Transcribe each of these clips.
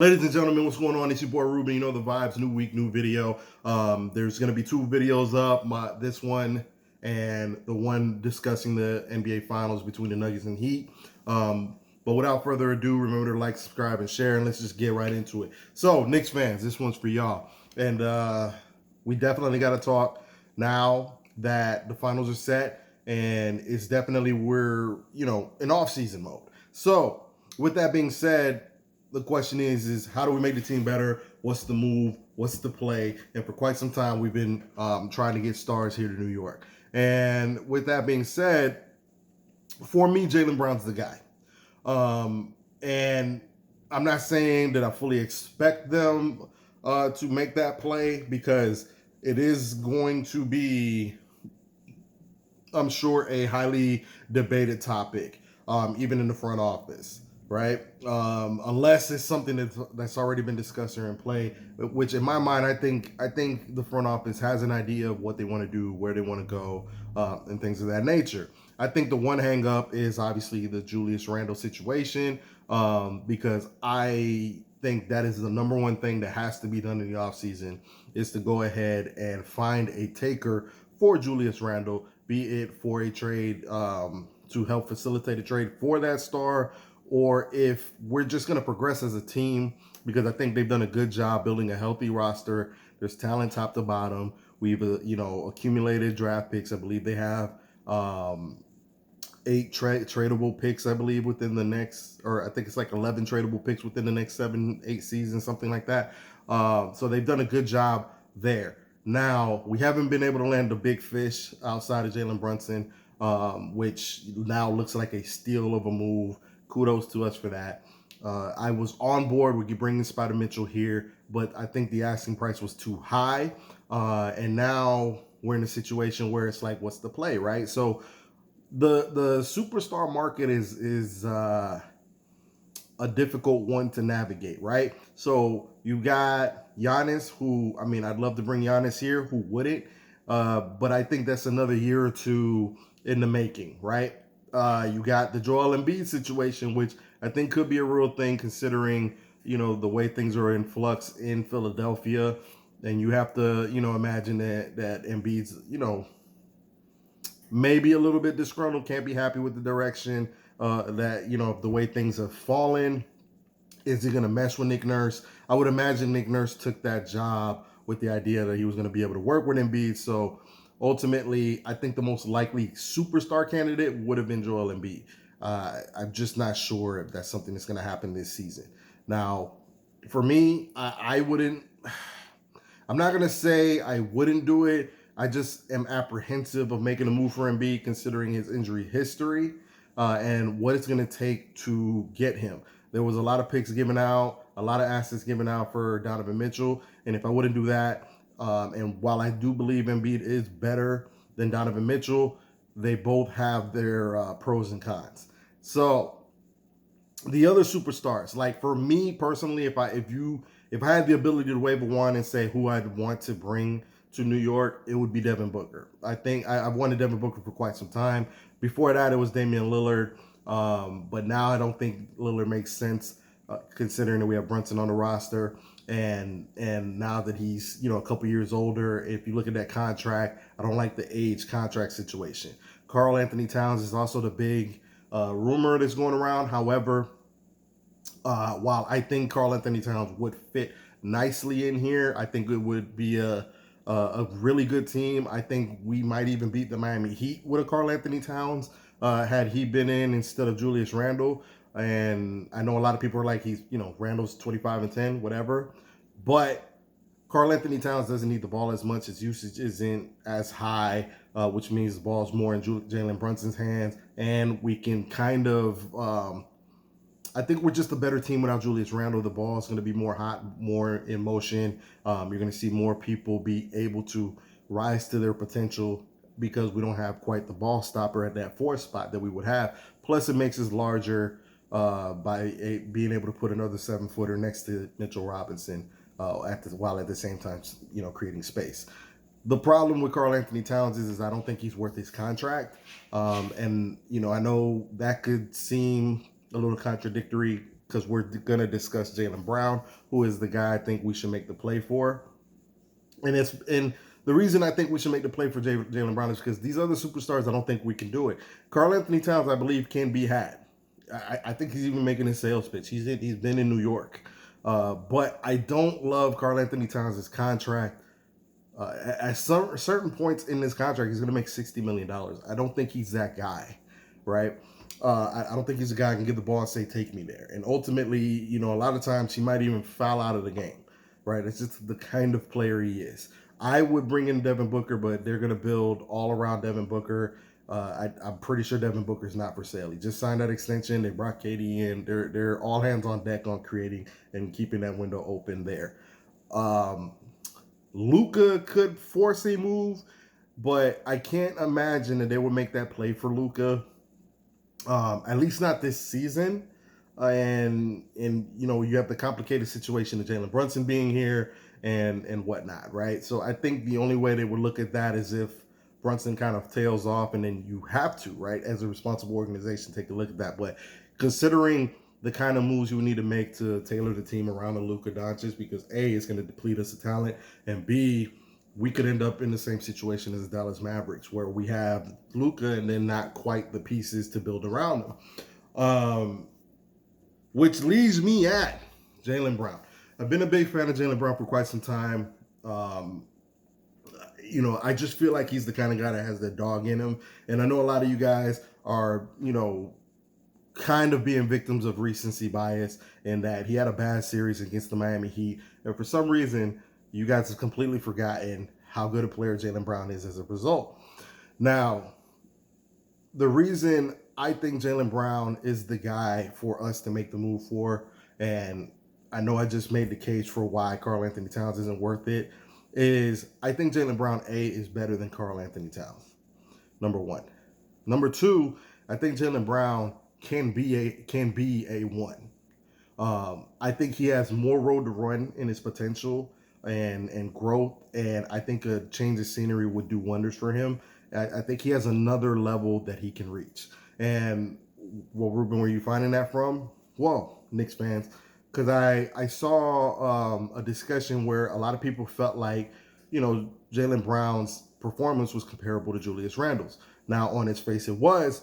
Ladies and gentlemen, what's going on? It's your boy Ruben. You know the vibes. New week, new video. There's going to be two videos up. This one and the one discussing the NBA Finals between the Nuggets and Heat. But without further ado, remember to like, subscribe, and share, and let's just get right into it. So, Knicks fans, this one's for y'all. And we definitely got to talk now that the finals are set, and it's definitely we're in off-season mode. So, with that being said, the question is how do we make the team better? What's the move? What's the play? And for quite some time, we've been trying to get stars here to New York. And with that being said, for me, Jaylen Brown's the guy. And I'm not saying that I fully expect them to make that play because it is going to be, I'm sure, a highly debated topic, even in the front office, right? Unless it's something that's already been discussed or in play, which in my mind, I think the front office has an idea of what they want to do, where they want to go, and things of that nature. I think the one hang up is obviously the Julius Randle situation, because I think that is the number one thing that has to be done in the offseason is to go ahead and find a taker for Julius Randle, be it for a trade to help facilitate a trade for that star, or if we're just going to progress as a team, because I think they've done a good job building a healthy roster. There's talent top to bottom. We've accumulated draft picks. I believe they have 8 tradable picks, I believe, within the next, or I think it's like 11 tradable picks within the next 7-8 seasons, something like that. So they've done a good job there. Now, we haven't been able to land a big fish outside of Jalen Brunson, which now looks like a steal of a move. Kudos to us for that. I was on board with bringing Spider Mitchell here, but I think the asking price was too high. And now we're in a situation where it's like, what's the play, right? So the superstar market is a difficult one to navigate, right? So you got Giannis, who, I mean, I'd love to bring Giannis here. Who wouldn't? But I think that's another year or two in the making, right? You got the Joel Embiid situation, which I think could be a real thing considering, the way things are in flux in Philadelphia. And you have to, imagine that Embiid's, maybe a little bit disgruntled, can't be happy with the direction that, the way things have fallen. Is he going to mesh with Nick Nurse? I would imagine Nick Nurse took that job with the idea that he was going to be able to work with Embiid. So ultimately, I think the most likely superstar candidate would have been Joel Embiid. I'm just not sure if that's something that's going to happen this season. Now, for me, I wouldn't. I'm not going to say I wouldn't do it. I just am apprehensive of making a move for Embiid considering his injury history and what it's going to take to get him. There was a lot of picks given out, a lot of assets given out for Donovan Mitchell. And if I wouldn't do that, and while I do believe Embiid is better than Donovan Mitchell, they both have their pros and cons. So the other superstars, like for me personally, if I had the ability to wave a wand and say who I'd want to bring to New York, it would be Devin Booker. I think I've wanted Devin Booker for quite some time. Before that, it was Damian Lillard. But now I don't think Lillard makes sense considering that we have Brunson on the roster. And now that he's, a couple years older, if you look at that contract, I don't like the age contract situation. Karl Anthony Towns is also the big rumor that's going around. However, while I think Karl Anthony Towns would fit nicely in here, I think it would be a really good team. I think we might even beat the Miami Heat with a Karl Anthony Towns had he been in instead of Julius Randle. And I know a lot of people are like, Randle's 25-10, whatever. But Karl Anthony Towns doesn't need the ball as much. His usage isn't as high, which means the ball's more in Jalen Brunson's hands. And we can kind of, I think we're just a better team without Julius Randle. The ball is going to be more hot, more in motion. You're going to see more people be able to rise to their potential because we don't have quite the ball stopper at that 4th spot that we would have. Plus, it makes us larger by being able to put another 7-footer next to Mitchell Robinson while at the same time, creating space. The problem with Karl Anthony Towns is I don't think he's worth his contract. And, I know that could seem a little contradictory because we're going to discuss Jaylen Brown, who is the guy I think we should make the play for. And the reason I think we should make the play for Jaylen Brown is because these other superstars, I don't think we can do it. Karl Anthony Towns, I believe, can be had. I think he's even making his sales pitch. He's been in New York. But I don't love Karl Anthony Towns' contract. At certain points in this contract, he's going to make $60 million. I don't think he's that guy, right? I don't think he's a guy who can get the ball and say, take me there. And ultimately, you know, a lot of times he might even foul out of the game, right? It's just the kind of player he is. I would bring in Devin Booker, but they're going to build all around Devin Booker. I'm pretty sure Devin Booker's not for sale. He just signed that extension. They brought KD in. They're all hands on deck on creating and keeping that window open there. Luka could force a move, but I can't imagine that they would make that play for Luka. At least not this season. And you know, you have the complicated situation of Jalen Brunson being here and whatnot, right? So I think the only way they would look at that is if Brunson kind of tails off, and then you have to, right, as a responsible organization, take a look at that. But considering the kind of moves you would need to make to tailor the team around the Luka Doncic, because A, it's going to deplete us of talent, and B, we could end up in the same situation as the Dallas Mavericks, where we have Luka and then not quite the pieces to build around him. Which leaves me at Jaylen Brown. I've been a big fan of Jaylen Brown for quite some time. You know, I just feel like he's the kind of guy that has the dog in him. And I know a lot of you guys are, you know, kind of being victims of recency bias, in that he had a bad series against the Miami Heat. And for some reason, you guys have completely forgotten how good a player Jaylen Brown is as a result. Now, the reason I think Jaylen Brown is the guy for us to make the move for, and I know I just made the case for why Karl Anthony Towns isn't worth it, is I think Jaylen Brown, A, is better than Karl Anthony Towns. Number one. Number two, I think Jaylen Brown can be a one. I think he has more road to run in his potential and growth, and I think a change of scenery would do wonders for him. I think he has another level that he can reach. And well, Ruben, where are you finding that from? Well, Knicks fans, because I saw a discussion where a lot of people felt like, you know, Jaylen Brown's performance was comparable to Julius Randle's. Now, on its face, it was.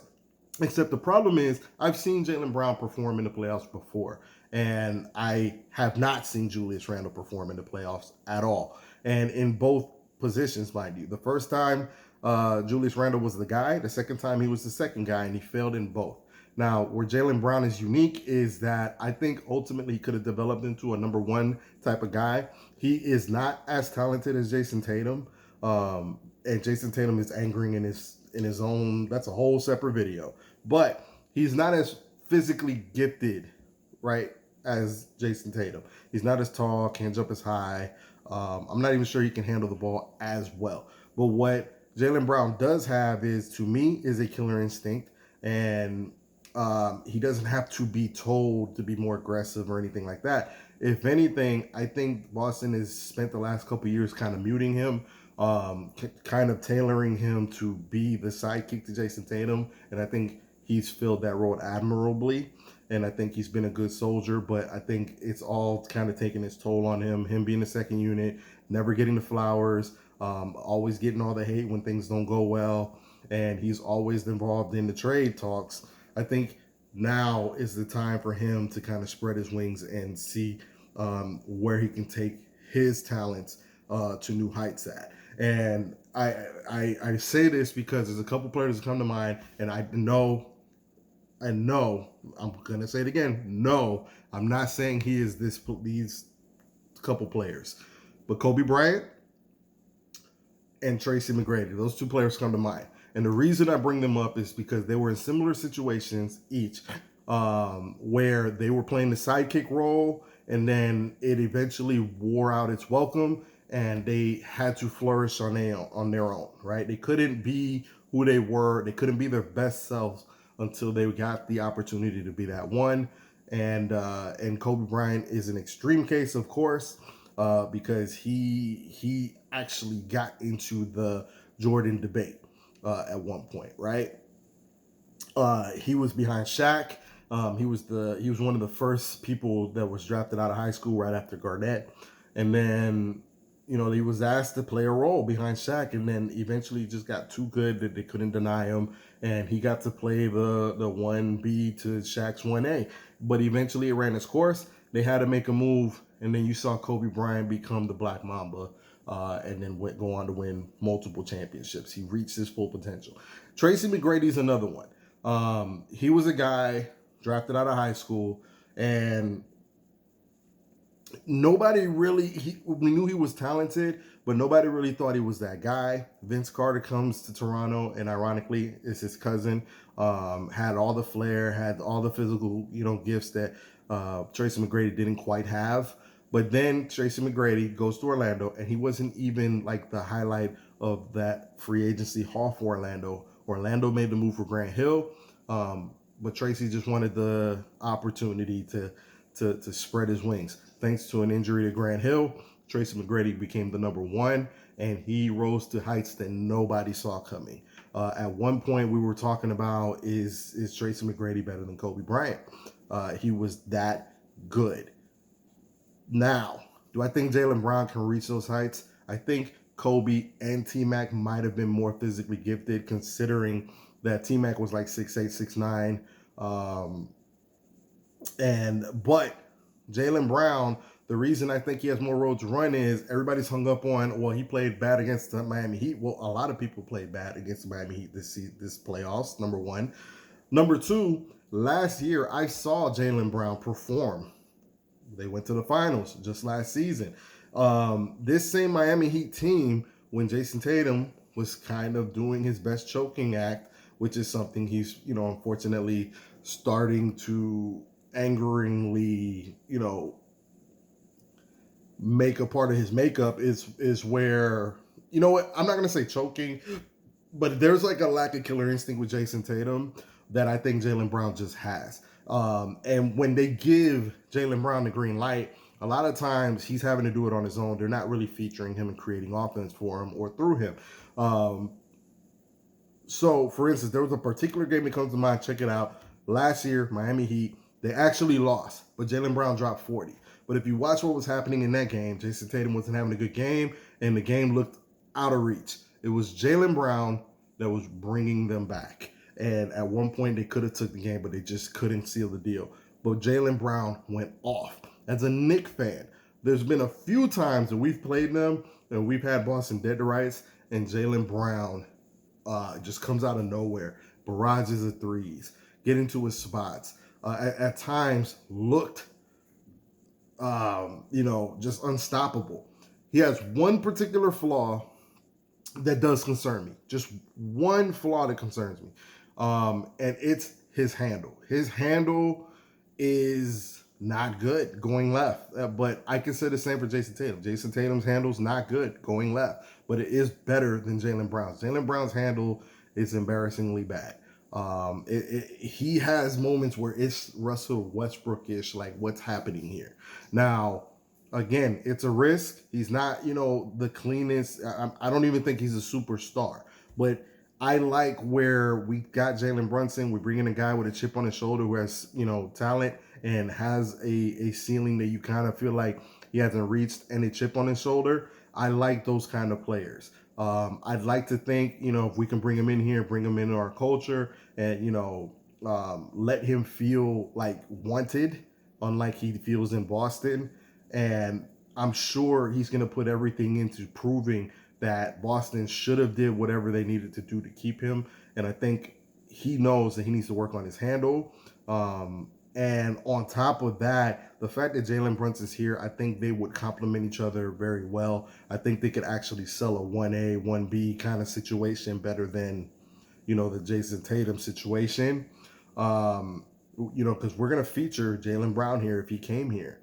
Except the problem is, I've seen Jaylen Brown perform in the playoffs before, and I have not seen Julius Randle perform in the playoffs at all. And in both positions, mind you. The first time Julius Randle was the guy, the second time he was the second guy, and he failed in both. Now, where Jaylen Brown is unique is that I think ultimately he could have developed into a number one type of guy. He is not as talented as Jason Tatum, and Jason Tatum is angering in his own. That's a whole separate video. But he's not as physically gifted, right, as Jason Tatum. He's not as tall, can't jump as high. I'm not even sure he can handle the ball as well. But what Jaylen Brown does have is, to me, is a killer instinct. And he doesn't have to be told to be more aggressive or anything like that. If anything, I think Boston has spent the last couple of years kind of muting him, kind of tailoring him to be the sidekick to Jason Tatum. And I think he's filled that role admirably. And I think he's been a good soldier, but I think it's all kind of taking its toll on him being the second unit, never getting the flowers, always getting all the hate when things don't go well. And he's always involved in the trade talks. I think now is the time for him to kind of spread his wings and see where he can take his talents to new heights at. And I say this because there's a couple players that come to mind, and I know, I'm gonna say it again. No, I'm not saying he is these couple players, but Kobe Bryant and Tracy McGrady, those two players come to mind. And the reason I bring them up is because they were in similar situations each, where they were playing the sidekick role, and then it eventually wore out its welcome, and they had to flourish on their own, right? They couldn't be who they were. They couldn't be their best selves until they got the opportunity to be that one. And Kobe Bryant is an extreme case, of course, because he actually got into the Jordan debate at one point, right? He was behind Shaq. He was one of the first people that was drafted out of high school right after Garnett, and then he was asked to play a role behind Shaq, and then eventually he just got too good that they couldn't deny him, and he got to play the 1B to Shaq's 1A. But eventually it ran its course. They had to make a move, and then you saw Kobe Bryant become the Black Mamba, and then go on to win multiple championships. He reached his full potential. Tracy McGrady's another one. He was a guy drafted out of high school, and nobody really, we knew he was talented, but nobody really thought he was that guy. Vince Carter comes to Toronto, and ironically, it's his cousin. Had all the flair, had all the physical, gifts that Tracy McGrady didn't quite have. But then Tracy McGrady goes to Orlando, and he wasn't even like the highlight of that free agency haul for Orlando. Orlando made the move for Grant Hill, but Tracy just wanted the opportunity to spread his wings. Thanks to an injury to Grant Hill, Tracy McGrady became the number one, and he rose to heights that nobody saw coming. At one point, we were talking about, is Tracy McGrady better than Kobe Bryant? He was that good. Now, do I think Jaylen Brown can reach those heights? I think Kobe and T-Mac might have been more physically gifted, considering that T-Mac was like 6'8", 6'9". But Jaylen Brown, the reason I think he has more road to run is everybody's hung up on, well, he played bad against the Miami Heat. Well, a lot of people played bad against the Miami Heat this playoffs, number one. Number two, last year I saw Jaylen Brown perform. They went to the finals just last season. This same Miami Heat team, when Jason Tatum was kind of doing his best choking act, which is something he's, unfortunately starting to angeringly, make a part of his makeup, is where, I'm not going to say choking, but there's like a lack of killer instinct with Jason Tatum that I think Jaylen Brown just has. And when they give Jaylen Brown the green light, a lot of times he's having to do it on his own. They're not really featuring him and creating offense for him or through him. So, for instance, there was a particular game that comes to mind. Check it out. Last year, Miami Heat, they actually lost, but Jaylen Brown dropped 40. But if you watch what was happening in that game, Jason Tatum wasn't having a good game, and the game looked out of reach. It was Jaylen Brown that was bringing them back. And at one point, they could have took the game, but they just couldn't seal the deal. But Jaylen Brown went off. As a Knicks fan, there's been a few times that we've played them, and we've had Boston dead to rights, and Jaylen Brown just comes out of nowhere, barrages of threes, get into his spots. At times, looked, just unstoppable. He has one particular flaw that does concern me. Just one flaw that concerns me. And it's his handle. His handle is not good going left. But I can say the same for Jason Tatum. Jason Tatum's handle's not good going left, but it is better than Jaylen Brown's. Jaylen Brown's handle is embarrassingly bad. He has moments where it's Russell Westbrook-ish, like what's happening here. Now, again, it's a risk. He's not, the cleanest. I don't even think he's a superstar. But I like where we got Jalen Brunson. We bring in a guy with a chip on his shoulder who has, talent and has a ceiling that you kind of feel like he hasn't reached, and a chip on his shoulder. I like those kind of players. I'd like to think, if we can bring him in here, bring him into our culture, and, let him feel like wanted, unlike he feels in Boston. And I'm sure he's going to put everything into proving that Boston should have did whatever they needed to do to keep him. And I think he knows that he needs to work on his handle. And on top of that, the fact that Jalen Brunson's here, I think they would complement each other very well. I think they could actually sell a 1A, 1B kind of situation better than, the Jason Tatum situation. Because we're going to feature Jaylen Brown here if he came here.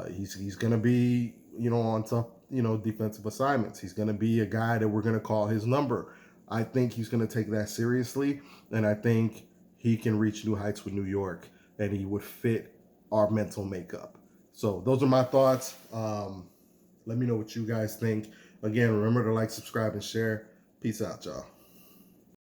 He's going to be, on top, defensive assignments. He's going to be a guy that we're going to call his number. I think he's going to take that seriously, and I think he can reach new heights with New York, and he would fit our mental makeup. So those are my thoughts. Let me know what you guys think. Again, remember to like, subscribe, and share. Peace out, y'all.